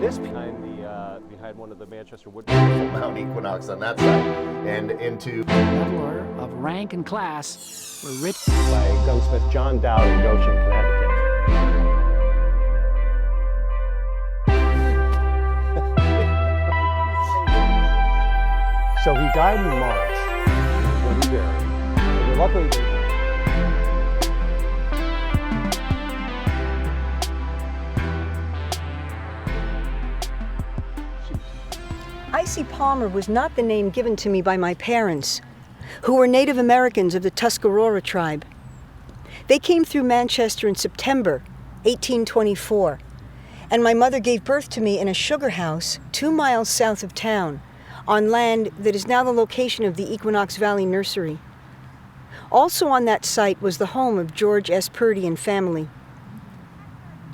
This behind one of the Manchester Wood Mount Equinox on that side, and into leveler of rank and class were rich by gunsmith John Dowd in Goshen, Connecticut. So he died in March when he buried. And luckily. Icy Palmer was not the name given to me by my parents, who were Native Americans of the Tuscarora tribe. They came through Manchester in September 1824, and my mother gave birth to me in a sugar house 2 miles south of town, on land that is now the location of the Equinox Valley Nursery. Also on that site was the home of George S. Purdy and family.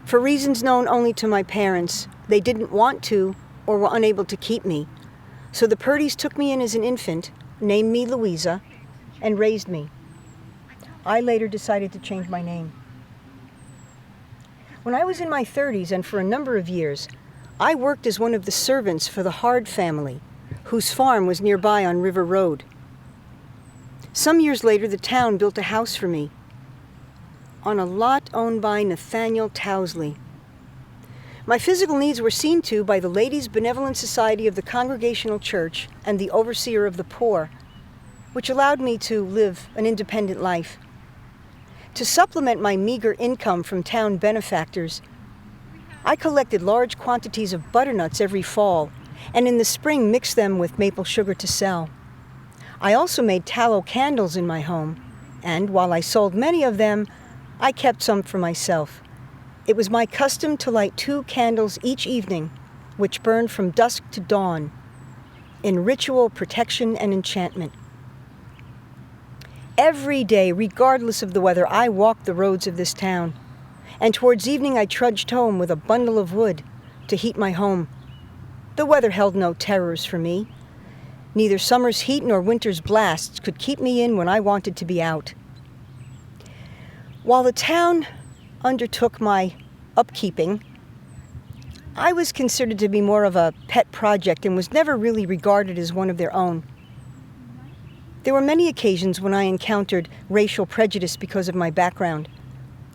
For reasons known only to my parents, they didn't want to or were unable to keep me. So the Purdys took me in as an infant, named me Louisa, and raised me. I later decided to change my name. When I was in my 30s, and for a number of years, I worked as one of the servants for the Hard family, whose farm was nearby on River Road. Some years later, the town built a house for me on a lot owned by Nathaniel Towsley. My physical needs were seen to by the Ladies' Benevolent Society of the Congregational Church and the Overseer of the Poor, which allowed me to live an independent life. To supplement my meager income from town benefactors, I collected large quantities of butternuts every fall, and in the spring mixed them with maple sugar to sell. I also made tallow candles in my home, and while I sold many of them, I kept some for myself. It was my custom to light 2 candles each evening, which burned from dusk to dawn, in ritual protection and enchantment. Every day, regardless of the weather, I walked the roads of this town, and towards evening I trudged home with a bundle of wood to heat my home. The weather held no terrors for me. Neither summer's heat nor winter's blasts could keep me in when I wanted to be out. While the town undertook my upkeeping, I was considered to be more of a pet project and was never really regarded as one of their own. There were many occasions when I encountered racial prejudice because of my background.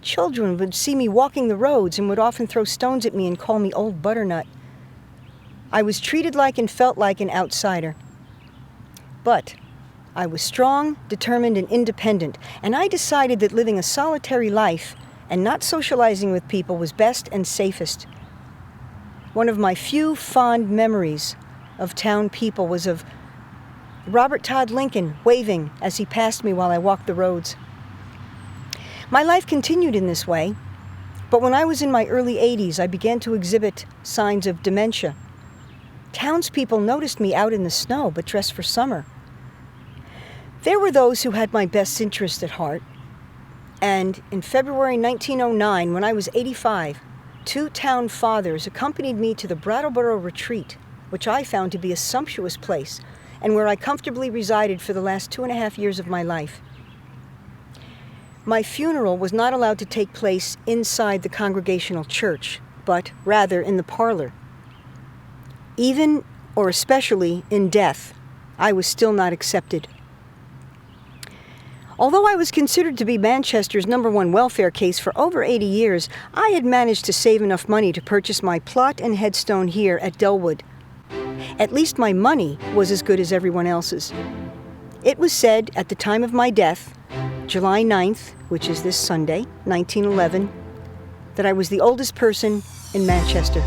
Children would see me walking the roads and would often throw stones at me and call me Old Butternut. I was treated like and felt like an outsider. But I was strong, determined, and independent, and I decided that living a solitary life and not socializing with people was best and safest. One of my few fond memories of town people was of Robert Todd Lincoln waving as he passed me while I walked the roads. My life continued in this way, but when I was in my early 80s, I began to exhibit signs of dementia. Townspeople noticed me out in the snow, but dressed for summer. There were those who had my best interest at heart, and in February 1909, when I was 85, 2 town fathers accompanied me to the Brattleboro Retreat, which I found to be a sumptuous place, and where I comfortably resided for the last 2.5 years of my life. My funeral was not allowed to take place inside the Congregational Church, but rather in the parlor. Even, or especially, in death, I was still not accepted. Although I was considered to be Manchester's #1 welfare case for over 80 years, I had managed to save enough money to purchase my plot and headstone here at Dellwood. At least my money was as good as everyone else's. It was said at the time of my death, July 9th, which is this Sunday, 1911, that I was the oldest person in Manchester.